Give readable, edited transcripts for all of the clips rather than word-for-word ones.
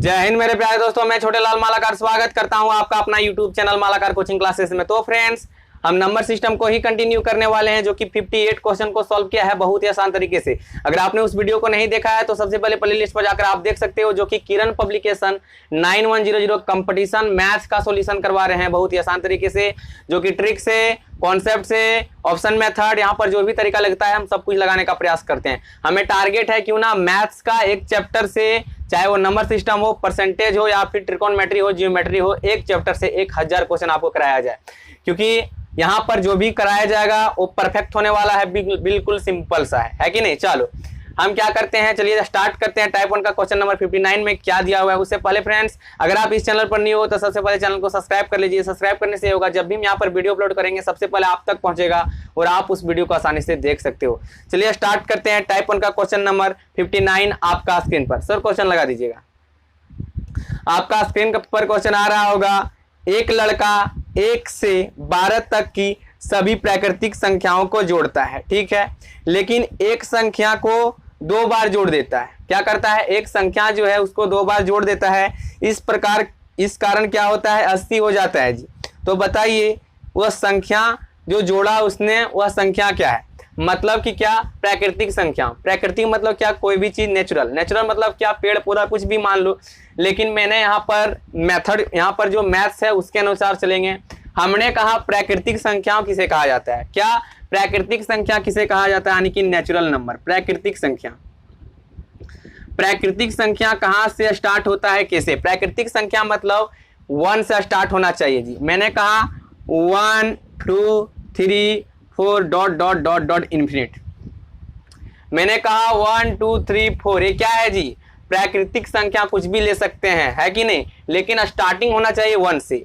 जय हिंद मेरे प्यारे दोस्तों, मैं छोटे लाल मालाकार स्वागत करता हूं आपका अपना YouTube channel Malakar coaching classes में। तो फ्रेंड्स, हम नंबर सिस्टम को ही कंटिन्यू करने वाले हैं जो कि 58 क्वेश्चन को सॉल्व किया है बहुत ही आसान तरीके से। अगर आपने उस वीडियो को नहीं देखा है तो सबसे पहले प्लेलिस्ट पर जाकर आप देख सकते हो, जो कि किरण पब्लिकेशन 9100 कंपटीशन मैथ्स का सॉल्यूशन करवा रहे हैं बहुत ही आसान तरीके से, जो कि ट्रिक से, कॉन्सेप्ट से, ऑप्शन मेथड, यहाँ पर जो भी तरीका लगता है हम सब कुछ लगाने का प्रयास करते हैं। हमें टारगेट है क्यों ना मैथ्स का एक चैप्टर से, चाहे वो नंबर सिस्टम हो, परसेंटेज हो या फिर ट्रिकोनोमेट्री हो, जियोमेट्री हो, एक चैप्टर से 1000 क्वेश्चन आपको कराया जाए, क्योंकि यहाँ पर जो भी कराया जाएगा वो परफेक्ट होने वाला है। बिल्कुल सिंपल सा है कि नहीं। चलो हम क्या करते हैं, चलिए स्टार्ट करते हैं। टाइप 1 का क्वेश्चन नंबर 59 में क्या दिया हुआ है। उससे पहले फ्रेंड्स, अगर आप इस चैनल पर नहीं हो तो सबसे पहले चैनल को सब्सक्राइब कर लीजिए। सब्सक्राइब करने से होगा, जब भी हम यहाँ पर वीडियो अपलोड करेंगे सबसे पहले आप तक पहुंचेगा और आप उस वीडियो को आसानी से देख सकते हो। चलिए स्टार्ट करते हैं। टाइप 1 का क्वेश्चन नंबर 59 आपका स्क्रीन पर। सर क्वेश्चन लगा दीजिएगा। आपका स्क्रीन पर क्वेश्चन आ रहा होगा, एक लड़का 1 से 12 तक की सभी प्राकृतिक संख्याओं को जोड़ता है, ठीक है, लेकिन एक संख्या को 2 बार जोड़ देता है। क्या करता है, एक संख्या जो है उसको 2 बार जोड़ देता है। इस कारण क्या होता है, 80 हो जाता है जी। तो बताइए वह संख्या जो जोड़ा उसने, वह संख्या क्या है। मतलब कि क्या, प्राकृतिक संख्या। प्राकृतिक मतलब क्या, कोई भी चीज नेचुरल। नेचुरल मतलब क्या, पेड़ पौधा कुछ भी मान लो, लेकिन मैंने यहाँ पर मेथड, यहाँ पर जो मैथ्स है उसके अनुसार चलेंगे। हमने कहा प्राकृतिक संख्याओं किसे कहा जाता है। क्या प्राकृतिक संख्या किसे कहा जाता है, यानी कि नेचुरल नंबर। प्राकृतिक संख्या, प्राकृतिक संख्या कहाँ से स्टार्ट होता है, कैसे। प्राकृतिक संख्या मतलब 1 से स्टार्ट होना चाहिए जी। मैंने कहा 1 2 3 4 dot dot dot dot infinite. मैंने कहा 1 2 3 4, ये क्या है जी, प्राकृतिक संख्या कुछ भी ले सकते हैं, है कि नहीं, लेकिन स्टार्टिंग होना चाहिए 1 से,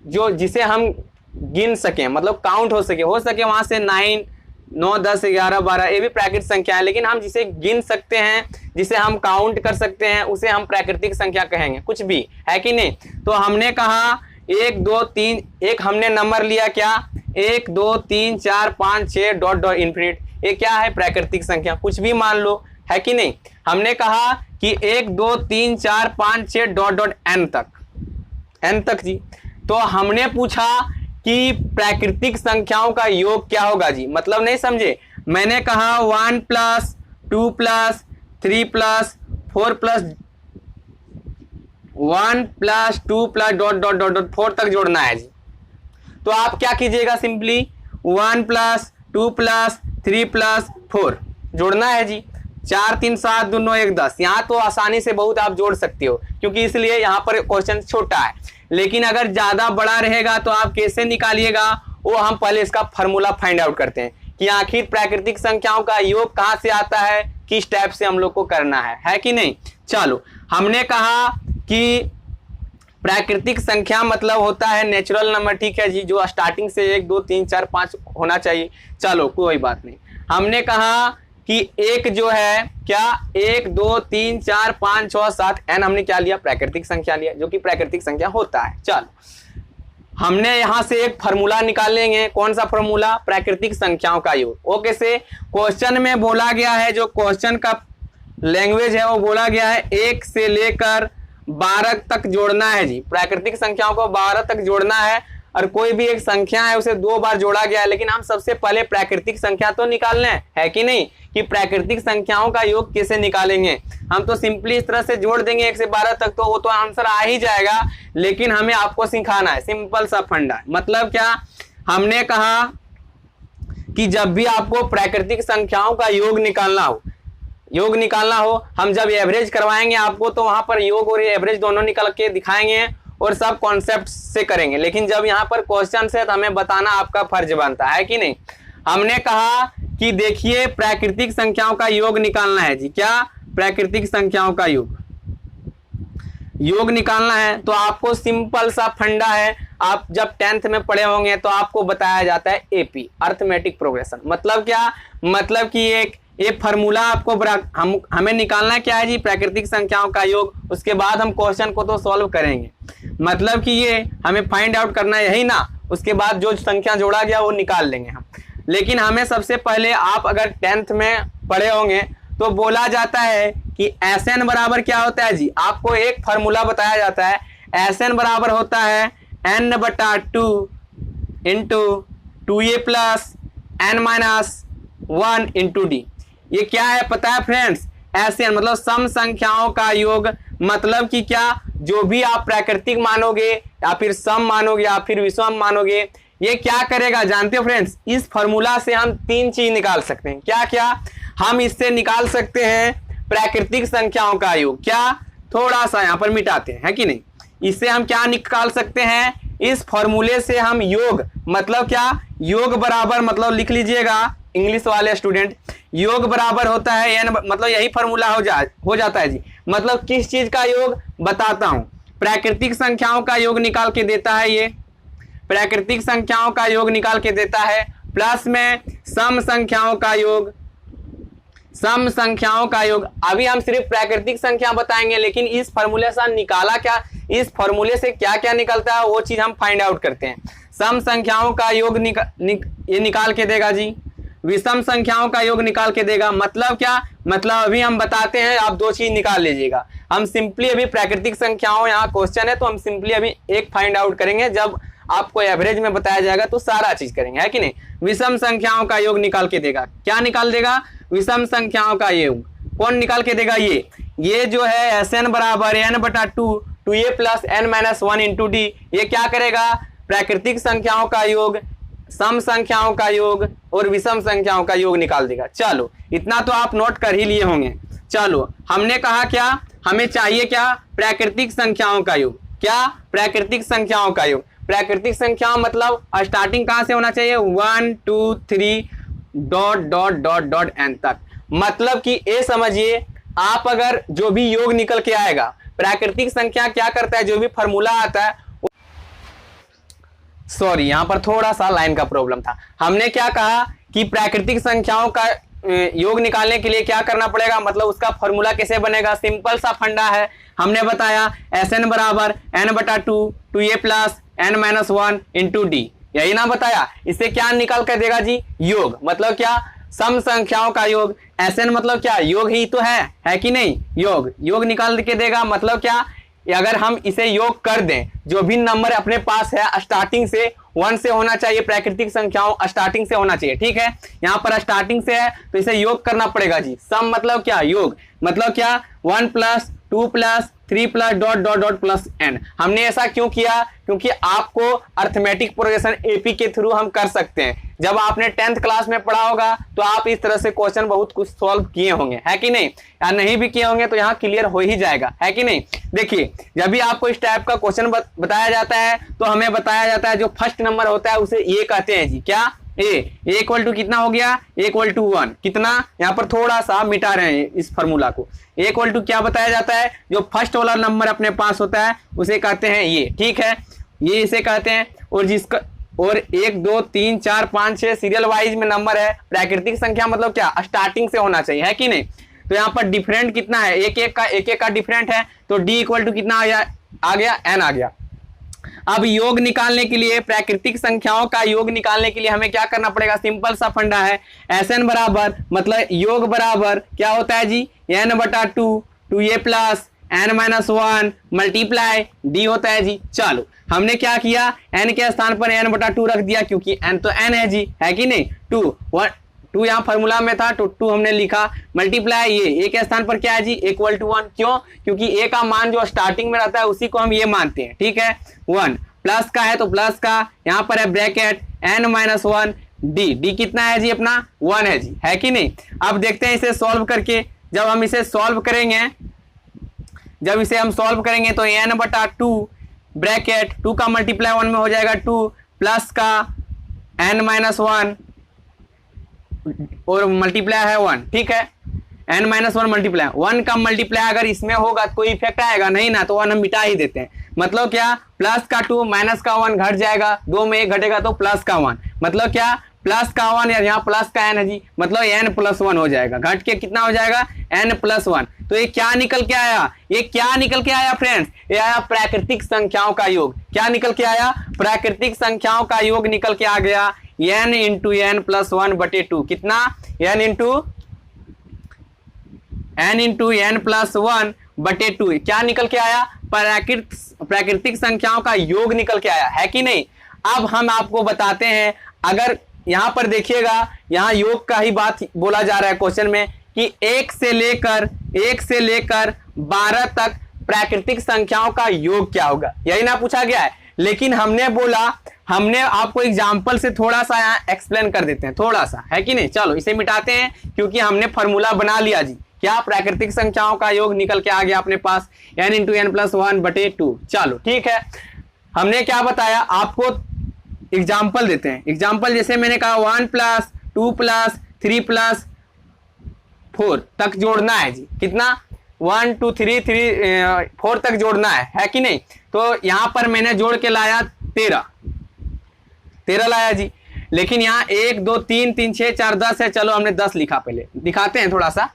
जो जिसे हम गिन सके, मतलब काउंट हो सके वहां से 9 9 10 11 12, ये भी प्राकृतिक संख्या है, लेकिन हम जिसे गिन सकते हैं, जिसे हम काउंट कर सकते हैं, उसे हम प्राकृतिक संख्या कहेंगे, कुछ भी, है कि नहीं। तो हमने कहा 1 2 3, एक हमने नंबर लिया क्या, 1 2 3 4 5 6 डॉट डॉट इन्फिनिट, ये क्या है, प्राकृतिक संख्या, कुछ भी मान लो, है कि नहीं। हमने कहा कि 1 2 3 4 5 6 डॉट डॉट n तक जी। तो हमने पूछा कि प्राकृतिक संख्याओं का योग क्या होगा जी, मतलब नहीं समझे। मैंने कहा 1 + 2 + 3 + 4 + 1 + 2 + डॉट डॉट डॉट डॉट 4 तक जोड़ना है जी। तो आप क्या कीजिएगा, सिंपली 1 + 2 + 3 + 4 जोड़ना है जी। 4 3 7 2 9 1 10। यहाँ तो आसानी से बहुत आप जोड़ सकते हो, क्योंकि इसलिए यहाँ पर क्वेश्चन छोटा है। लेकिन अगर ज्यादा बड़ा रहेगा तो आप कैसे निकालिएगा, वो हम पहले इसका फॉर्मूला फाइंड आउट करते हैं कि आखिर प्राकृतिक संख्याओं का योग कहाँ से आता है, किस टाइप से हम लोग को करना है कि नहीं। चलो हमने कहा कि प्राकृतिक संख्या मतलब होता है नेचुरल नंबर, ठीक है जी, जो स्टार्टिंग से 1 2 3 4 5 होना चाहिए। चलो कोई बात नहीं। हमने कहा कि एक जो है क्या, 1 2 3 4 5 6 7 n, हमने क्या लिया, प्राकृतिक संख्या लिया, जो कि प्राकृतिक संख्या होता है। चलो हमने यहां से एक फार्मूला निकालेंगे। कौन सा फार्मूला, प्राकृतिक संख्याओं का योग। वो कैसे, क्वेश्चन में बोला गया है, जो क्वेश्चन का लैंग्वेज है वो बोला गया है 1 से लेकर 12 तक जोड़ना है जी। प्राकृतिक संख्याओं को 12 तक जोड़ना है, और कोई भी एक संख्या है उसे 2 बार जोड़ा गया है, लेकिन हम सबसे पहले प्राकृतिक संख्या तो निकालना है कि नहीं, कि प्राकृतिक संख्याओं का योग कैसे निकालेंगे। हम तो सिंपली इस तरह से जोड़ देंगे 1 से 12 तक, तो वो तो आंसर आ ही जाएगा, लेकिन हमें आपको सिखाना है सिंपल सा फंडा। मतलब क्या, हमने कहा कि जब भी आपको प्राकृतिक संख्याओं का योग निकालना हो, हम जब एवरेज करवाएंगे आपको, तो वहां पर योग और एवरेज दोनों निकल के दिखाएंगे और सब कॉन्सेप्ट से करेंगे, लेकिन जब यहाँ पर क्वेश्चन से, तो हमें बताना आपका फर्ज बनता है कि नहीं। हमने कहा कि देखिए प्राकृतिक संख्याओं का योग निकालना है जी। क्या, प्राकृतिक संख्याओं का योग निकालना है, तो आपको सिंपल सा फंडा है। आप जब 10th में पढ़े होंगे तो आपको बताया जाता है एपी, अर्थमेटिक प्रोग्रेशन। मतलब क्या, मतलब कि ये फार्मूला आपको हमें निकालना है क्या है जी, प्राकृतिक संख्याओं का योग। उसके बाद हम क्वेश्चन को तो सॉल्व करेंगे, मतलब कि ये हमें फाइंड आउट करना है यही ना। उसके बाद जो संख्या जोड़ा गया वो निकाल लेंगे हम। लेकिन हमें सबसे पहले, आप अगर 10th में पढ़े होंगे तो बोला जाता है कि Sn बराबर क्या होता है जी, आपको एक फॉर्मूला बताया जाता है, Sn बराबर होता है n/2 into 2a plus n-1 into D. ये क्या है पता है फ्रेंड्स? Sn मतलब सम संख्याओं का योग, मतलब कि क्या, जो भी आप प्राकृतिक मानोगे या फिर सम मानोगे या फिर विषम मानोगे, ये क्या करेगा जानते हो फ्रेंड्स? इस फॉर्मूला से हम तीन चीज निकाल सकते हैं। क्या क्या? हम इससे निकाल सकते हैं प्राकृतिक संख्याओं का योग। क्या? थोड़ा सा यहाँ पर मिटाते हैं, है कि नहीं? इससे हम क्या निकाल सकते हैं? इस फॉर्मूले से हम योग, मतलब क्या, योग बराबर, मतलब लिख लीजिएगा इंग्लिश वाले स्टूडेंट, योग बराबर होता है एन, मतलब यही फॉर्मूला हो जाता है जी। मतलब किस चीज का योग बताता हूं, प्राकृतिक संख्याओं का योग निकाल के देता है, ये प्राकृतिक संख्याओं का योग निकाल के देता है, प्लस में सम संख्याओं का योग, सम संख्याओं का योग। अभी हम सिर्फ प्राकृतिक संख्या बताएंगे, लेकिन इस फॉर्मूले से निकाला क्या, इस फॉर्मूले से क्या क्या निकलता है वो चीज हम फाइंड आउट करते हैं। सम संख्याओं का योग ये निकाल के देगा जी, विषम संख्याओं का योग निकाल के देगा। मतलब क्या, मतलब अभी हम बताते हैं, आप दो चीज निकाल लीजिएगा। हम सिंपली अभी प्राकृतिक संख्याओं, यहाँ क्वेश्चन है तो हम सिंपली अभी एक फाइंड आउट करेंगे, जब आपको एवरेज में बताया जाएगा तो सारा चीज करेंगे, है कि नहीं? विषम संख्याओं का योग निकाल के देगा। क्या निकाल देगा? विषम संख्याओं का योग। कौन निकाल के देगा? ये जो है Sn बराबर n/2 2a plus n-1 into D. ये क्या करेगा? प्राकृतिक संख्याओं का योग, सम संख्याओं का योग और विषम संख्याओं का योग निकाल देगा। चलो इतना तो आप नोट कर ही लिए होंगे। चलो हमने कहा क्या, हमें चाहिए क्या? प्राकृतिक संख्याओं का योग। क्या? प्राकृतिक संख्याओं का योग। प्राकृतिक संख्या मतलब स्टार्टिंग कहां से होना चाहिए? 1 2 3 dot dot dot dot N तक। मतलब कि ये समझिए, आप अगर जो भी योग निकल के आएगा, प्राकृतिक संख्या क्या करता है, जो भी फॉर्मूला आता है, सॉरी यहाँ पर थोड़ा सा लाइन का प्रॉब्लम था। हमने क्या कहा कि प्राकृतिक संख्याओं का योग निकालने के लिए क्या करना पड़ेगा, मतलब उसका फॉर्मूला कैसे बनेगा? सिंपल सा फंडा है, हमने बताया Sn बराबर n/2 2a plus n-1 into D, यही ना बताया? इससे क्या निकाल कर देगा जी? योग। मतलब क्या? सम संख्याओं का योग। Sn मतलब क्या? योग ही तो है कि नहीं? योग, योग निकाल के देगा। मतलब क्या? अगर हम इसे योग कर दें, जो भी नंबर अपने पास है स्टार्टिंग से 1 से होना चाहिए, प्राकृतिक संख्याओं स्टार्टिंग से होना चाहिए, ठीक है? यहाँ पर स्टार्टिंग से है तो इसे योग करना पड़ेगा जी। सम मतलब क्या? योग। मतलब क्या? 1 plus 2 plus 3 plus dot dot dot plus n। हमने ऐसा क्यों किया? क्योंकि आपको अर्थमेटिक प्रोग्रेशन एपी के थ्रू हम कर सकते हैं। जब आपने 10th क्लास में पढ़ा होगा तो आप इस तरह से क्वेश्चन बहुत कुछ सॉल्व किए होंगे, है कि नहीं? या नहीं भी किए होंगे तो यहाँ क्लियर हो ही जाएगा, है कि नहीं? देखिए, जब भी आपको इस टाइप का क्वेश्चन बताया जाता है तो हमें बताया जाता है जो फर्स्ट नंबर होता है उसे ये कहते हैं जी। क्या? ए इक्वल टू कितना हो गया? Equal to 1। कितना? यहाँ पर थोड़ा सा मिटा रहे हैं इस फॉर्मूला को। इक्वल टू क्या बताया जाता है? जो फर्स्ट वाला नंबर अपने पास होता है उसे कहते हैं ये, ठीक है? ये इसे कहते हैं। और जिसका और 1 2 3 4 5 6 सीरियल वाइज में नंबर है। प्राकृतिक संख्या मतलब क्या? स्टार्टिंग से होना चाहिए, है कि नहीं? तो यहाँ पर डिफरेंट कितना है? एक एक का डिफरेंट है, तो डी इक्वल टू कितना आ गया? n आ गया। अब योग निकालने के लिए, प्राकृतिक संख्याओं का योग निकालने के लिए हमें क्या करना पड़ेगा? सिंपल सा फंडा है, Sn बराबर, मतलब योग बराबर क्या होता है जी? n/2 2a plus n-1 multiply D होता है जी। चलो हमने क्या किया? n के स्थान पर n/2 रख दिया, क्योंकि n तो n है जी, है कि नहीं? 2 यहाँ फॉर्मूला में था तो 2 हमने लिखा, मल्टीप्लाई ये a के स्थान पर क्या है जी? Equal to 1। क्यों? क्योंकि a का मान जो स्टार्टिंग में रहता है उसी को हम ये मानते हैं, ठीक है? 1 प्लस का है तो प्लस का, यहाँ पर है ब्रैकेट n-1 डी कितना है जी? अपना 1 है जी, है कि नहीं? अब देखते हैं इसे सॉल्व करके। जब हम इसे सॉल्व करेंगे, जब इसे हम सॉल्व करेंगे तो n/2 ब्रैकेट 2 का मल्टीप्लाई 1 में हो जाएगा 2 प्लस का n-1 और मल्टीप्लाई है 1, ठीक है? n-1 मल्टीप्लाई 1 का मल्टीप्लाई अगर इसमें होगा तो कोई इफेक्ट आएगा नहीं ना, तो 1 हम मिटा ही देते हैं। मतलब क्या? प्लस का 2 माइनस का 1 घट जाएगा, 2 में 1 घटेगा तो प्लस का 1। मतलब क्या? प्लस का 1 या यहाँ प्लस का n है जी, मतलब n+1 हो जाएगा। घट के कितना हो जाएगा? n+1। तो ये क्या निकल के आया? ये क्या निकल के आया फ्रेंड्स? ये आया प्राकृतिक संख्याओं का योग। क्या निकल के आया? प्राकृतिक संख्याओं का योग निकल के आ गया n × n+1/2। कितना? n × n into n plus 1 बटे 2। क्या निकल के आया? प्राकृतिक संख्याओं का योग निकल के आया, है कि नहीं। अब हम आपको बताते हैं, अगर यहां पर देखिएगा, यहां योग का ही बात बोला जा रहा है क्वेश्चन में कि 1 से लेकर 12 तक प्राकृतिक संख्याओं का योग क्या होगा, यही ना पूछा गया है। लेकिन हमने आपको एग्जाम्पल से थोड़ा सा यहाँ एक्सप्लेन कर देते हैं, थोड़ा सा, है कि नहीं। चलो इसे मिटाते हैं, क्योंकि हमने फॉर्मूला बना लिया जी। क्या? प्राकृतिक संख्याओं का योग निकल के आ गया अपने पास n इंटू एन प्लस 1 बटे 2। चलो ठीक है, हमने क्या बताया आपको, एग्जाम्पल देते हैं। एग्जाम्पल जैसे मैंने कहा 1 प्लस 2 प्लस 3 प्लस 4 तक जोड़ना है जी। कितना? 1 2 3 4 तक जोड़ना है कि नहीं। तो यहां पर मैंने जोड़ के लाया 13 लाया जी। लेकिन यहाँ 1 2 3 3 6 4 10 है। चलो हमने 10 लिखा, पहले दिखाते हैं थोड़ा सा।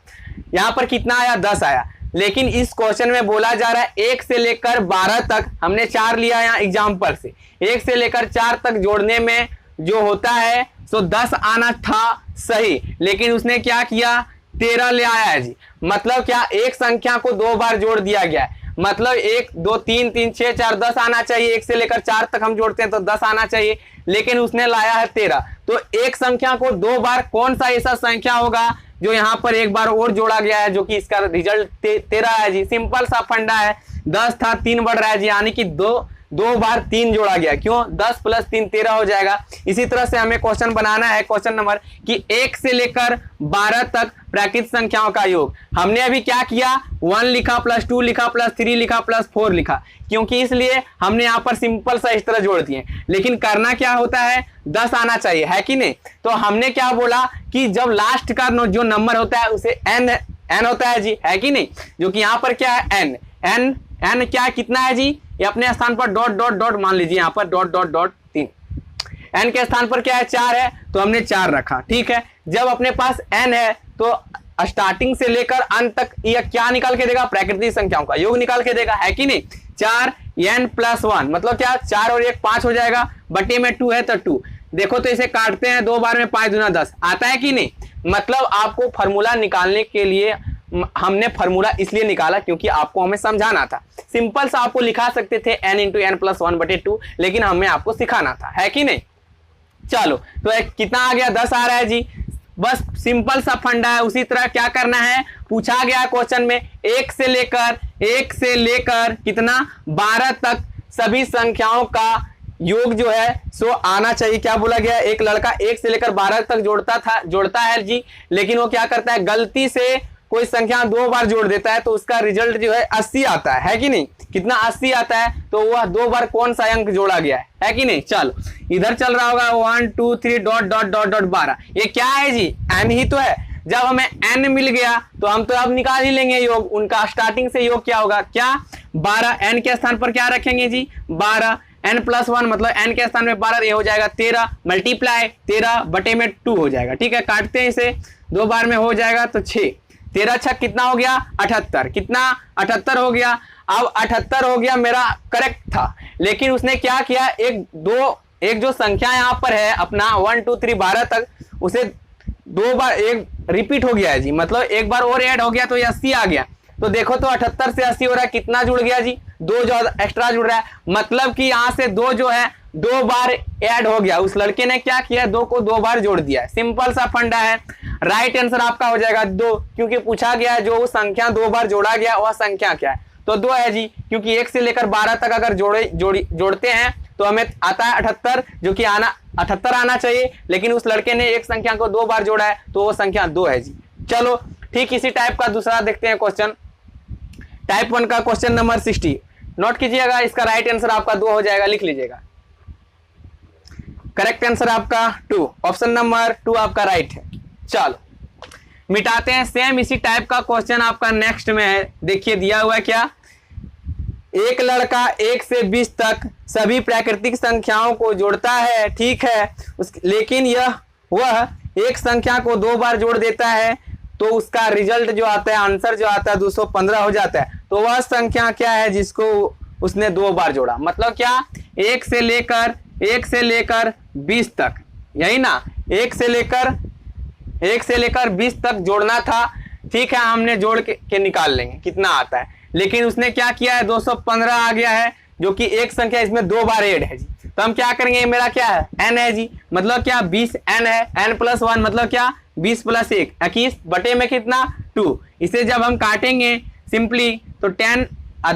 यहाँ पर कितना आया? 10 आया। लेकिन इस क्वेश्चन में बोला जा रहा है 1 से लेकर 12 तक, हमने 4 लिया यहाँ एग्जाम्पल से। 1 से लेकर 4 तक जोड़ने में जो होता है सो 10 आना था सही, लेकिन उसने क्या किया? 13 ले आया है जी। मतलब क्या? एक संख्या को 2 बार जोड़ दिया गया है। मतलब 1 2 3 3 6 4 10 आना चाहिए। 1 से लेकर 4 तक हम जोड़ते हैं तो 10 आना चाहिए, लेकिन उसने लाया है 13। तो एक संख्या को 2 बार, कौन सा ऐसा संख्या होगा जो यहाँ पर एक बार और जोड़ा गया है, जो कि इसका रिजल्ट 13 है जी। सिंपल सा फंडा है, 10 था 3 बढ़ रहा है जी, यानी कि 2 बार 3 जोड़ा गया। क्यों? 10 प्लस 3 13 हो जाएगा। इसी तरह से हमें क्वेश्चन बनाना है, क्वेश्चन नंबर कि 1 से लेकर 12 तक प्राकृतिक संख्याओं का योग। हमने अभी क्या किया? 1 लिखा प्लस 2 लिखा प्लस 3 लिखा प्लस 4 लिखा, क्योंकि इसलिए हमने यहाँ पर सिंपल सा इस तरह जोड़ दिए। लेकिन करना क्या होता है? 10 आना चाहिए, है कि नहीं। तो हमने क्या बोला कि जब लास्ट का जो नंबर होता है उसे n होता है जी, है कि नहीं। जो कि यहाँ पर क्या है? n क्या कितना है जी? ये अपने स्थान पर डॉट डॉट डॉट मान लीजिए, यहाँ पर डॉट डॉट डॉट 3। n के स्थान पर क्या है? 4 है, तो हमने 4 रखा। ठीक है, जब अपने पास n है तो स्टार्टिंग से लेकर अंत तक यह क्या निकाल के देगा? प्राकृतिक संख्याओं का योग निकाल के देगा, है कि नहीं। 4 n प्लस 1 मतलब क्या? 4 और 1 5 हो जाएगा, बटे में 2 है तो 2। देखो तो इसे काटते हैं, 2 बार में 5 दूना 10 आता है कि नहीं। मतलब आपको फॉर्मूला निकालने के लिए हमने फॉर्मूला इसलिए निकाला क्योंकि आपको हमें समझाना था। सिंपल सा आपको लिखा सकते थे n इंटू एन प्लस 1 बटे 2, लेकिन हमें आपको सिखाना था, है कि नहीं। चलो तो कितना आ गया? 10 आ रहा है जी। बस सिंपल सा फंडा है। उसी तरह क्या करना है, पूछा गया क्वेश्चन में 1 से लेकर कितना? 12 तक सभी संख्याओं का योग जो है सो आना चाहिए। क्या बोला गया? एक लड़का 1 से लेकर 12 तक जोड़ता है जी, लेकिन वो क्या करता है? गलती से कोई संख्या 2 बार जोड़ देता है, तो उसका रिजल्ट जो है 80 आता है कि नहीं। कितना? 80 आता है। तो वह 2 बार कौन सा अंक जोड़ा गया है कि नहीं। चलो इधर चल रहा होगा 1 2 3 डॉट डॉट डॉट डॉट 12। ये क्या है जी? n ही तो है। जब हमें n मिल गया तो हम तो अब निकाल ही लेंगे योग। उनका स्टार्टिंग से योग क्या होगा? क्या? 12। n के स्थान पर क्या रखेंगे जी? 12। n प्लस 1 मतलब n के स्थान में 12, ये हो जाएगा 13 मल्टीप्लाई 13 बटे में 2 हो जाएगा। ठीक है, काटते हैं इसे, 2 बार में हो जाएगा तो 6। 13 छक कितना हो गया? 78। कितना? 78 हो गया। अब 78 हो गया, मेरा करेक्ट था। लेकिन उसने क्या किया? एक जो संख्या यहाँ पर है अपना 1 2 3 12 तक, उसे 2 बार एक रिपीट हो गया है जी। मतलब एक बार और ऐड हो गया तो ये 80 आ गया। तो देखो तो 78 से 80 हो रहा है, कितना जुड़ गया जी? 2 जो एक्स्ट्रा जुड़ रहा है। मतलब कि यहाँ से 2 जो है 2 बार ऐड हो गया। उस लड़के ने क्या किया? 2 को 2 बार जोड़ दिया है। सिंपल सा फंडा है। राइट आंसर आपका हो जाएगा 2, क्योंकि पूछा गया है जो वो संख्या 2 बार जोड़ा गया वह संख्या क्या है, तो 2 है जी। क्योंकि 1 से लेकर 12 तक अगर जोड़ते हैं तो हमें आता है 78, जो कि 78 आना चाहिए। लेकिन उस लड़के ने एक संख्या को 2 बार जोड़ा है, तो वो संख्या 2 है जी। चलो ठीक इसी टाइप का दूसरा देखते हैं क्वेश्चन। टाइप 1 का क्वेश्चन नंबर 60 नोट कीजिएगा। इसका राइट आंसर आपका 2 हो जाएगा, लिख लीजिएगा। करेक्ट आंसर आपका 2, ऑप्शन नंबर 2 आपका राइट है। चलो मिटाते हैं। सेम इसी टाइप का क्वेश्चन आपका नेक्स्ट में है। देखिए दिया हुआ है क्या? एक लड़का 1 से 20 तक सभी प्राकृतिक संख्याओं को जोड़ता है, ठीक है। लेकिन वह एक संख्या को 2 बार जोड़ देता है, तो उसका रिजल्ट जो आता है, आंसर जो आता है 215 हो जाता है। तो वह संख्या क्या है जिसको उसने 2 बार जोड़ा? मतलब क्या? 1 से लेकर 20 तक, यही ना। 1 से लेकर 20 तक जोड़ना था। ठीक है, हमने जोड़ के निकाल लेंगे कितना आता है। लेकिन उसने क्या किया है, 215 आ गया है, जो कि एक संख्या इसमें 2 बार ऐड है जी। तो हम क्या करेंगे, मेरा क्या है n है जी, मतलब क्या 20 n है, n + 1 मतलब क्या 20 + 1 21 बटे में कितना 2। इसे जब हम काटेंगे सिंपली तो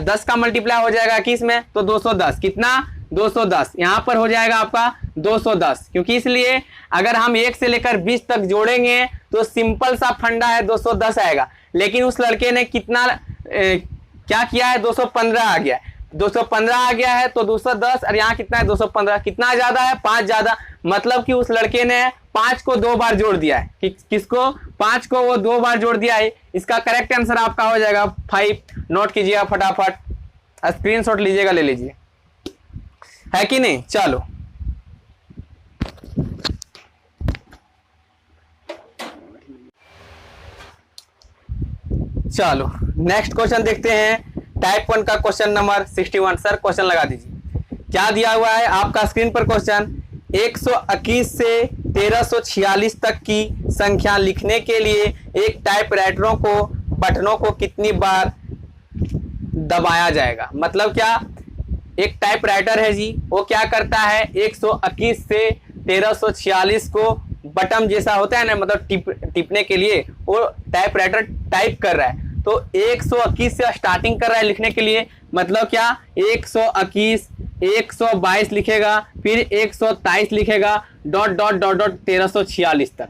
10 का मल्टीप्लाई हो जाएगा 21 में, तो 210 कितना 210 यहाँ पर हो जाएगा आपका 210, क्योंकि इसलिए अगर हम 1 से लेकर 20 तक जोड़ेंगे तो सिंपल सा फंडा है 210 आएगा। लेकिन उस लड़के ने कितना क्या किया है, 215 आ गया है, 215 आ गया है, तो 210 और यहाँ कितना है 215, कितना ज्यादा है 5 ज्यादा, मतलब कि उस लड़के ने 5 को 2 बार जोड़ दिया है। किसको, 5 को वो 2 बार जोड़ दिया है। इसका करेक्ट आंसर आपका हो जाएगा 5। नोट कीजिएगा फटाफट, स्क्रीनशॉट लीजिएगा, ले लीजिए, है कि नहीं। चलो चलो नेक्स्ट क्वेश्चन देखते हैं। टाइप 1 का क्वेश्चन नंबर 61। सर क्वेश्चन लगा दीजिए, क्या दिया हुआ है आपका स्क्रीन पर क्वेश्चन। 121 से 1346 तक की संख्या लिखने के लिए एक टाइपराइटरों को बटनों को कितनी बार दबाया जाएगा। मतलब क्या, एक टाइपराइटर है जी, वो क्या करता है 121 से 1346 को बटन जैसा होता है ना, मतलब टिपने के लिए वो टाइपराइटर टाइप कर रहा है। तो 121 से स्टार्टिंग कर रहा है लिखने के लिए, मतलब क्या 121 122 लिखेगा, फिर 123 लिखेगा, डॉट डॉट डॉट डॉट 1346 तक।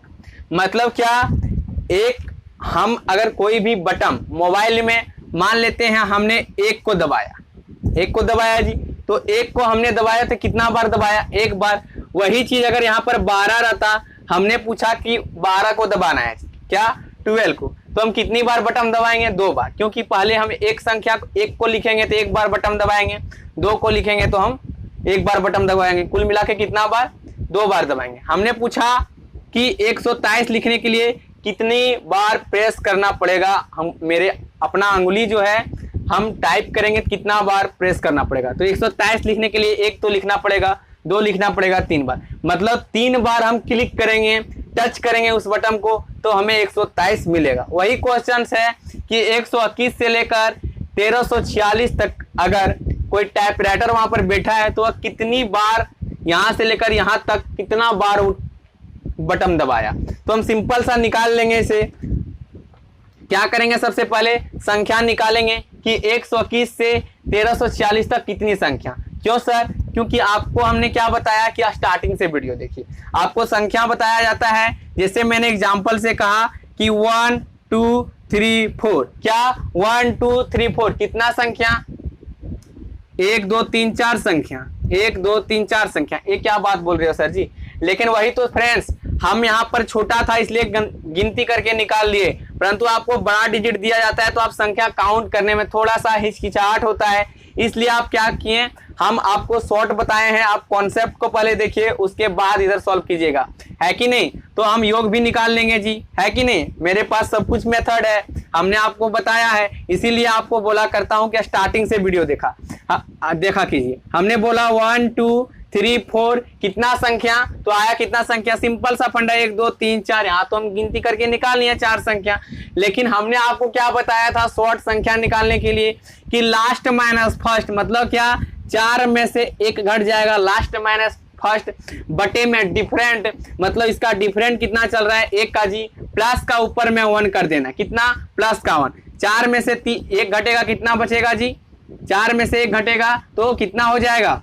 मतलब क्या, एक हम अगर कोई भी बटन मोबाइल में मान लेते हैं, हमने 1 को दबाया, 1 को दबाया जी, तो 1 को हमने दबाया तो कितना बार दबाया, 1 बार। वही चीज अगर यहाँ पर 12 रहता, हमने पूछा कि 12 को दबाना है, क्या 12 को, तो हम कितनी बार बटन दबाएंगे, 2 बार, क्योंकि पहले हम एक संख्या 1 को लिखेंगे तो 1 बार बटन दबाएंगे, 2 को लिखेंगे तो हम 1 बार बटन दबाएंगे, कुल मिला के कितना बार, 2 बार दबाएंगे। हमने पूछा कि 123 लिखने के लिए कितनी बार प्रेस करना पड़ेगा, हम मेरे अपना अंगुली जो है हम टाइप करेंगे कितना बार प्रेस करना पड़ेगा। तो 123 लिखने के लिए 1 तो लिखना पड़ेगा, 2 लिखना पड़ेगा, 3 बार, मतलब 3 बार हम क्लिक करेंगे, टच करेंगे उस बटन को, तो हमें 123 मिलेगा। वही क्वेश्चन है कि 121 से लेकर 1346 तक अगर कोई टाइपराइटर वहां पर बैठा है तो वह कितनी बार यहां से लेकर यहां तक कितना बार बटन दबाया। तो हम सिंपल सा निकाल लेंगे इसे। क्या करेंगे, सबसे पहले संख्या निकालेंगे कि 121 से 1346 तक कितनी संख्या। क्यों सर, क्योंकि आपको हमने क्या बताया कि स्टार्टिंग से वीडियो देखिए, आपको संख्या बताया जाता है। जैसे मैंने एग्जांपल से कहा कि 1 2 3 4, क्या 1 2 3 4 कितना संख्या, 1 2 3 4 संख्या, 1 2 3 4 संख्या। ये क्या बात बोल रहे हो सर जी, लेकिन वही तो फ्रेंड्स, हम यहाँ पर छोटा था इसलिए गिनती करके निकाल लिए, परंतु आपको बड़ा डिजिट दिया जाता है तो आप संख्या काउंट करने में थोड़ा सा हिचकिचाहट होता है। इसलिए आप क्या किए, हम आपको शॉर्ट बताए हैं, आप कॉन्सेप्ट को पहले देखिए, उसके बाद इधर सॉल्व कीजिएगा, है कि नहीं। तो हम योग भी निकाल लेंगे जी, है कि नहीं, मेरे पास सब कुछ मेथड है, हमने आपको बताया है, इसीलिए आपको बोला करता हूं कि स्टार्टिंग से वीडियो देखा कीजिए। हमने बोला 1 2 3 4 कितना संख्या, तो आया कितना संख्या, सिंपल सा फंडा 1 2 3 4, यहाँ तो हम गिनती करके निकाल लिए 4 संख्या। लेकिन हमने आपको क्या बताया था शॉर्ट संख्या निकालने के लिए कि लास्ट माइनस फर्स्ट, मतलब क्या 4 में से 1 घट जाएगा, लास्ट माइनस फर्स्ट बटे में डिफरेंट, मतलब इसका डिफरेंट कितना चल रहा है 1 का जी, प्लस का ऊपर में 1 कर देना, कितना प्लस का 1। 4 में से 1 घटेगा, कितना बचेगा जी, 4 में से 1 घटेगा तो कितना हो जाएगा,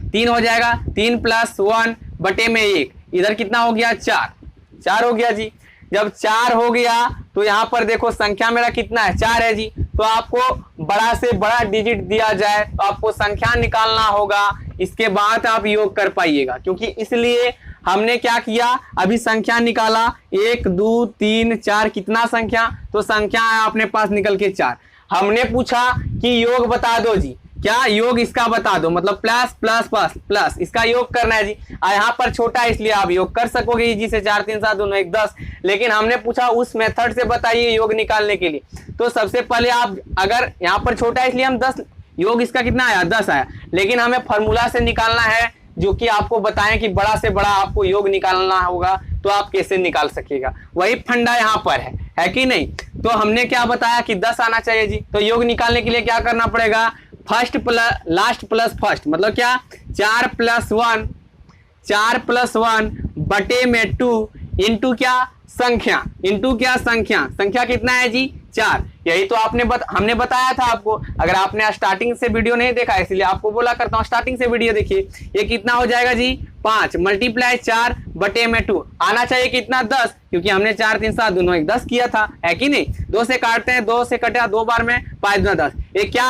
3 हो जाएगा, 3 + 1 बटे में 1, इधर कितना हो गया 4 हो गया जी। जब 4 हो गया तो यहाँ पर देखो संख्या मेरा कितना है, 4 है जी। तो आपको बड़ा से बड़ा डिजिट दिया जाए तो आपको संख्या निकालना होगा, इसके बाद आप योग कर पाइएगा। क्योंकि इसलिए हमने क्या किया, अभी संख्या निकाला 1 2 3 4 कितना संख्या, तो संख्या है अपने पास निकल के 4। हमने पूछा कि योग बता दो जी, क्या योग इसका बता दो, मतलब प्लस प्लस प्लस प्लस इसका योग करना है जी। यहाँ पर छोटा है इसलिए आप योग कर सकोगे इजी से, 4 3 7 2 9 1 10। लेकिन हमने पूछा उस मेथड से बताइए योग निकालने के लिए, तो सबसे पहले आप अगर यहाँ पर छोटा है इसलिए हम 10, योग इसका कितना आया 10 आया, लेकिन हमें फॉर्मूला से निकालना है जो कि आपको बताएं कि बड़ा से बड़ा आपको योग निकालना होगा। तो तो आप कैसे निकाल सकिएगा। वही फंडा यहाँ पर है कि नहीं। तो हमने क्या बताया कि 10 आना चाहिए जी। तो योग निकालने के लिए क्या करना पड़ेगा, first plus last plus first, मतलब क्या 4 + 1 बटे में 2 इंटू क्या संख्या, इंटू क्या संख्या, संख्या कितना है जी 4। यही तो हमने बताया था आपको। अगर आपने स्टार्टिंग से वीडियो नहीं देखा इसलिए आपको बोला करता हूँ स्टार्टिंग से वीडियो देखिए। ये कितना हो जाएगा जी 5 × 4 बटे में 2 आना चाहिए कितना 10, क्योंकि हमने 4 3 7 दोनों 10 किया था, है कि नहीं। 2 से काटते हैं, 2 से कटा 2 बार में 5 × 10, ये क्या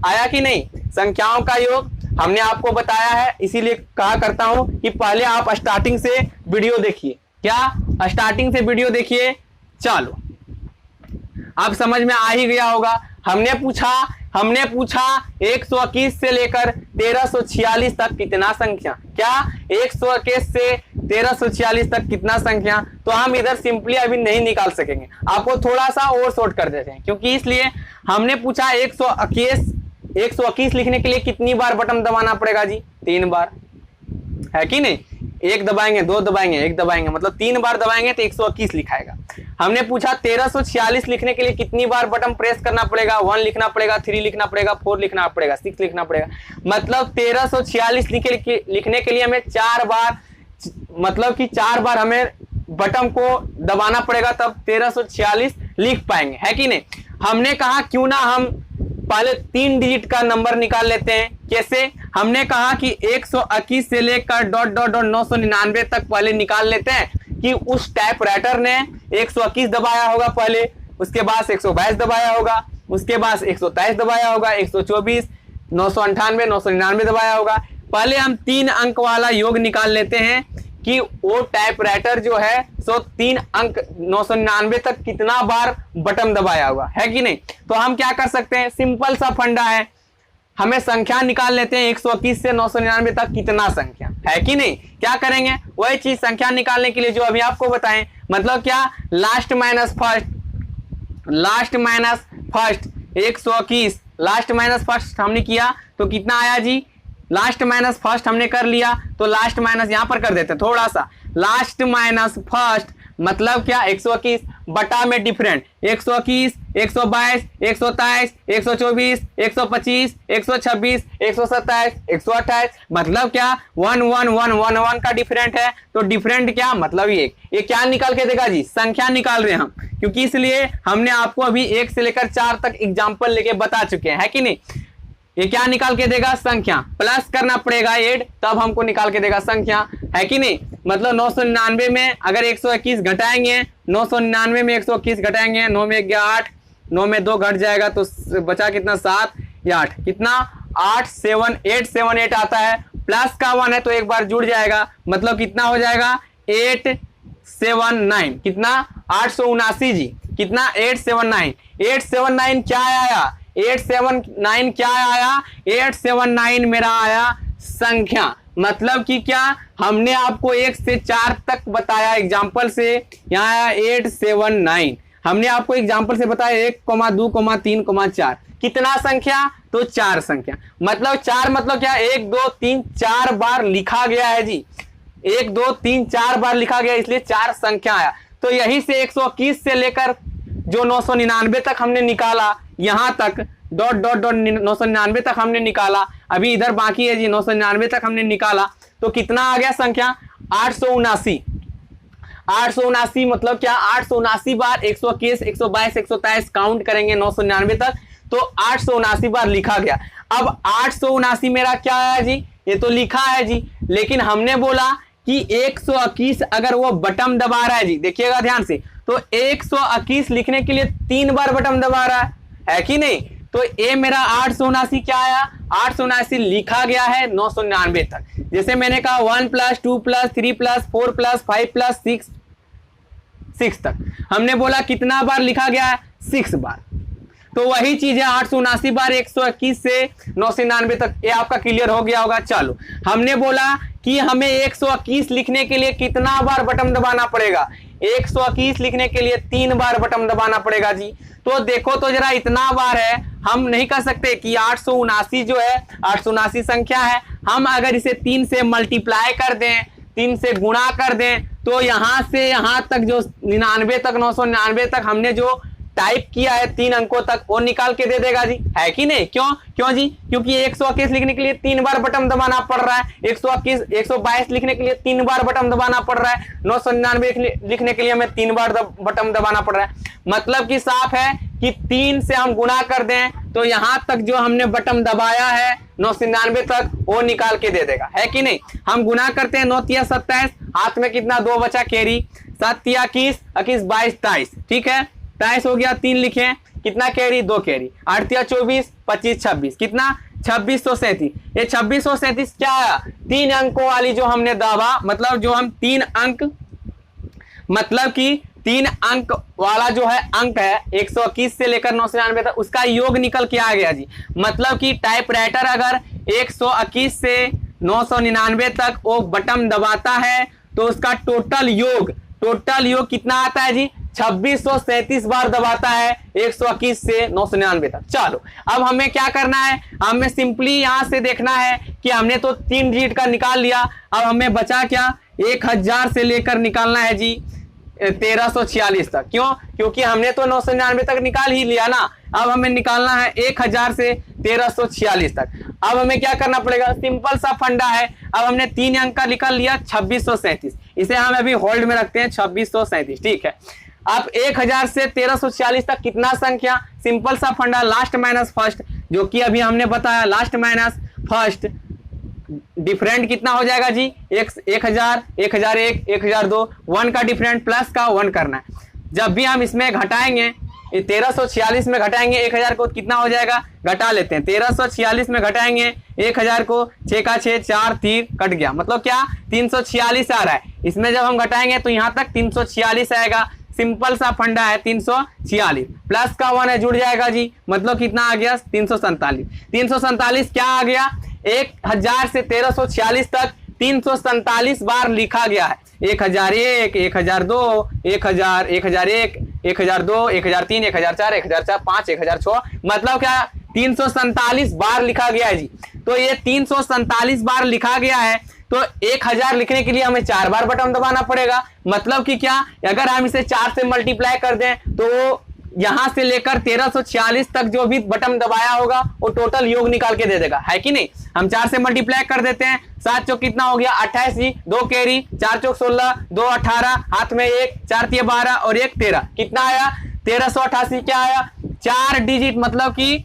आया कि नहीं, संख्याओं का योग। हमने आपको बताया है, इसीलिए कहा करता हूं कि पहले आप स्टार्टिंग से वीडियो देखिए। क्या स्टार्टिंग से वीडियो देखिए। चलो अब समझ में आ ही गया होगा। हमने पूछा 121 से लेकर 1346 तक कितना संख्या, क्या 121 से 1346 तक कितना संख्या। तो हम इधर सिंपली अभी नहीं निकाल सकेंगे, आपको थोड़ा सा और शॉर्ट कर देते हैं, क्योंकि इसलिए हमने पूछा 121 लिखने के लिए कितनी बार बटन दबाना पड़ेगा जी 3 बार, है कि नहीं। 1 दबाएंगे, 2 दबाएंगे, 1 दबाएंगे, मतलब 3 बार दबाएंगे तो 121 लिखाएगा। हमने पूछा 1346 लिखने के लिए कितनी बार बटन प्रेस करना पड़ेगा, 1 लिखना पड़ेगा, 3 लिखना पड़ेगा, 4 लिखना पड़ेगा, 6 लिखना पड़ेगा। मतलब 1346 लिखने के लिए हमें 4 बार, मतलब कि 4 बार हमें बटन को दबाना पड़ेगा, तब 1346 लिख पाएंगे, है कि नहीं। हमने कहा क्यों ना हम पहले 3 डिजिट का नंबर निकाल लेते हैं। कैसे, हमने कहा कि 121 से लेकर ... 999 तक पहले निकाल लेते हैं कि उस टाइपराइटर ने 121 दबाया होगा पहले, उसके बाद 122 दबाया होगा, उसके बाद 123 दबाया होगा, 124, 998, 999 दबाया होगा। पहले हम 3 अंक वाला योग निकाल लेते हैं कि वो टाइपराइटर जो है सो 3 अंक 999 तक कितना बार बटन दबाया होगा, है कि नहीं। तो हम क्या कर सकते हैं, सिंपल सा फंडा है, हमें संख्या निकाल लेते हैं 121 से 999 तक कितना संख्या, है कि नहीं। क्या करेंगे, वही चीज संख्या निकालने के लिए जो अभी आपको बताएं, मतलब क्या last minus first 121, last minus first हमने किया तो कितना आया जी, लास्ट माइनस फर्स्ट हमने कर लिया तो लास्ट माइनस यहां पर कर देते हैं थोड़ा सा, लास्ट माइनस फर्स्ट मतलब क्या 121 बटा में डिफरेंट 121, 122, 123, 124, 125, 126, 127, 128, मतलब क्या 11111 का डिफरेंट है। तो डिफरेंट क्या मतलब ये क्या निकाल के देगा जी, संख्या निकाल रहे हैं हम, क्योंकि इसलिए हमने आपको अभी 1 से लेकर 4 तक एग्जाम्पल लेके बता चुके हैं, है कि नहीं। ये क्या निकाल के देगा, संख्या, प्लस करना पड़ेगा ऐड, तब हमको निकाल के देगा संख्या, है कि नहीं। मतलब 999 में अगर 121 घटाएंगे, 999 में 121 घटाएंगे, 9 में 8, 9 में 2 घट जाएगा तो बचा कितना 7 या 8, कितना 87878 आता है। प्लस का 1 है तो एक बार जुड़ जाएगा, मतलब कितना हो जाएगा 879, कितना 879 जी, कितना 879 क्या आया, 879 क्या आया, 879 मेरा आया संख्या। मतलब कि क्या, हमने आपको 1 से 4 तक बताया एग्जाम्पल से, यहाँ आया 879, हमने आपको एग्जाम्पल से बताया 1, 2, 3, 4, कितना संख्या, तो 4 संख्या। मतलब 4 मतलब क्या, 1 2 3 4 बार लिखा गया है जी, 1 2 3 4 बार लिखा गया, इसलिए 4 संख्या आया। तो यही से 121 से लेकर जो 999 तक हमने निकाला, यहां तक ... 999 तक हमने निकाला, अभी इधर बाकी है जी 999 तक हमने निकाला, तो कितना आ गया संख्या 879 मतलब क्या 879 बार 121, 122, 123 काउंट करेंगे 999 तक, तो 879 बार लिखा गया। अब 879 मेरा क्या है जी, ये तो लिखा है जी, लेकिन हमने बोला कि 121 अगर वो बटन दबा रहा है जी, देखिएगा ध्यान से, तो 121 लिखने के लिए 3 बार बटन दबा रहा है कि नहीं। तो ये मेरा 879 क्या आया, 879 लिखा गया है 999 तक। जैसे मैंने कहा 1 + 2 + 3 + 4 + 5 + 6 तक हमने बोला कितना बार लिखा गया है, 6 बार। तो वही चीज है 879 बार 121 से 999 तक, ये आपका क्लियर हो गया होगा। चलो, हमने बोला कि हमें 121 लिखने के लिए कितना बार बटन दबाना पड़ेगा, 121 लिखने के लिए 3 बार बटन दबाना पड़ेगा जी। तो देखो तो जरा, इतना बार है, हम नहीं कर सकते कि 879 जो है 879 संख्या है, हम अगर इसे 3 से मल्टीप्लाई कर दें, 3 से गुणा कर दें, तो यहाँ से यहाँ तक जो 99 तक 999 तक हमने जो टाइप किया है 3 अंकों तक वो निकाल के दे देगा जी, है कि नहीं? क्यों जी? क्योंकि 121 लिखने के लिए 3 बार बटन दबाना पड़ रहा है, 122 लिखने के लिए 3 बार बटन दबाना पड़ रहा है, 999 लिखने के लिए हमें 3 बार बटन दबाना पड़ रहा है। मतलब कि साफ है कि 3 से हम गुणा कर दें तो यहाँ तक जो हमने बटन दबाया है 999 तक वो निकाल के दे देगा, है कि नहीं? हम गुणा करते हैं, 9 तिया 27, हाथ में कितना 2 बचा कैरी, 7 तिया 21, 22 23, ठीक है 23 हो गया, 3 लिखे, कितना कैरी 2 कैरी, 8 तिया 24, 25 26, कितना 2637। ये 2637 क्या है? 3 अंकों वाली जो हमने दबा, मतलब जो हम 3 अंक, मतलब कि 3 अंक वाला जो है अंक है 121 से लेकर 999 तक, उसका योग निकल के आ गया जी। मतलब कि टाइपराइटर अगर 121 से 999 तक वो बटन दबाता है तो उसका टोटल योग कितना आता है जी? 2637 बार दबाता है 121 से 999 तक। चलो अब हमें क्या करना है, हमें सिंपली यहां से देखना है कि हमने तो 3 डिजिट का निकाल लिया, अब हमें बचा क्या? 1000 से लेकर निकालना है जी 1346 तक। क्यों? क्योंकि हमने तो 999 तक निकाल ही लिया ना, अब हमें निकालना है 1000 से 1346 तक। अब हमें क्या करना पड़ेगा? सिंपल सा फंडा है, अब हमने 3 अंक का निकाल लिया 2637, इसे हम अभी होल्ड में रखते हैं 2637, ठीक है। अब 1000 से 1346 तक कितना संख्या? सिंपल सा फंडा, लास्ट माइनस फर्स्ट, जो कि अभी हमने बताया लास्ट माइनस फर्स्ट, डिफरेंट कितना हो जाएगा जी? 1000, 1001, 1002, 1 का डिफरेंट प्लस का 1 करना है। जब भी हम इसमें घटाएंगे 1346 में घटाएंगे 1000 को, कितना हो जाएगा? घटा लेते हैं, 1346 में घटाएंगे 1000 को, 6 का 6, 4 3 कट गया, मतलब क्या 346 आ रहा है। इसमें जब हम घटाएंगे तो यहाँ तक 346 आएगा। सिंपल सा फंडा है, 346 प्लस का 1 है, जुड़ जाएगा जी, मतलब कितना आ गया? 347। 347 क्या आ गया? 1000 से 1346 तक 347 बार लिखा गया है। 1001, 1002, 1000, 1001, 1002, 1003, 1004, 1004, 5, 1006, मतलब क्या 347 बार लिखा गया है जी। तो ये 347 बार लिखा गया है तो 1000 लिखने के लिए हमें 4 बार बटन दबाना पड़ेगा। मतलब कि क्या, अगर हम इसे 4 से मल्टीप्लाई कर दें तो यहां से लेकर 1346 तक जो भी बटन दबाया होगा वो टोटल योग निकाल के दे देगा, है कि नहीं? हम 4 से मल्टीप्लाई कर देते हैं, 7 चौक कितना हो गया? 28 जी, 2 कैरी, 4 चौक 16, 2 18, हाथ में 1, 4 तिया 12 और 1 13, कितना आया? 1388। क्या आया? 4 डिजिट, मतलब कि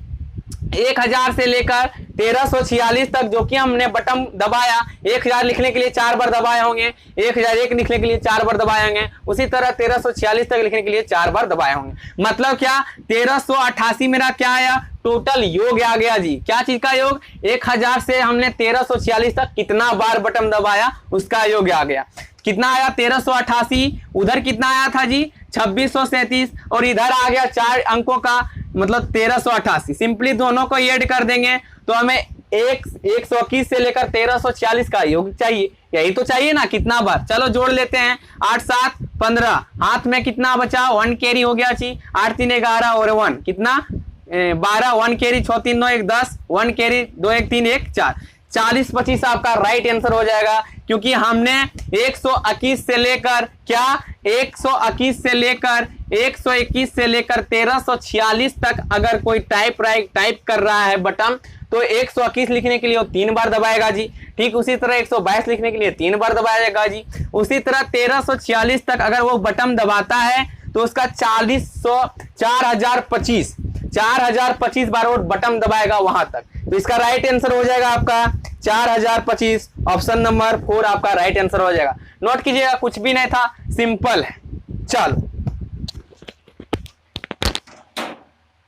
1000 से लेकर 1346 तक जो कि हमने बटन दबाया, 1000 लिखने के लिए 4 बार दबाए होंगे, 1001 लिखने के लिए 4 बार दबाए होंगे, उसी तरह 1346 तक लिखने के लिए 4 बार दबाए होंगे। मतलब क्या 1388 मेरा क्या आया? टोटल योग आ गया जी। क्या चीज का योग? 1000 से हमने 1346 तक कितना बार बटन दबाया उसका योग आ गया। कितना आया? 1388। उधर कितना आया था जी? 2637, और इधर आ गया 4 अंकों का, मतलब 1388। सिंपली दोनों को ऐड कर देंगे तो हमें 121 से लेकर 1346 का योग चाहिए, यही तो चाहिए ना। कितना बार? चलो जोड़ लेते हैं, 8 7 15, हाथ में कितना बचा? 1 कैरी हो गया जी, 8 3 11 और 1 कितना 12, 1 कैरी, 6 3 9 1 10, 1 कैरी, 2 1 3 1 4, 40 25 आपका राइट आंसर हो जाएगा। क्योंकि हमने 121 से लेकर क्या 121 से लेकर 121 से लेकर 1346 तक अगर कोई टाइप कर रहा है बटन तो 121 लिखने के लिए वो 3 बार दबाएगा जी। ठीक उसी तरह 122 लिखने के लिए 3 बार दबाया जाएगा जी। उसी तरह 1346 तक अगर वो बटन दबाता है तो उसका 4025 बार वो बटन दबाएगा वहां तक। तो इसका राइट आंसर हो जाएगा आपका 4025, ऑप्शन नंबर 4 आपका राइट आंसर हो जाएगा। नोट कीजिएगा, कुछ भी नहीं था, सिंपल है। चलो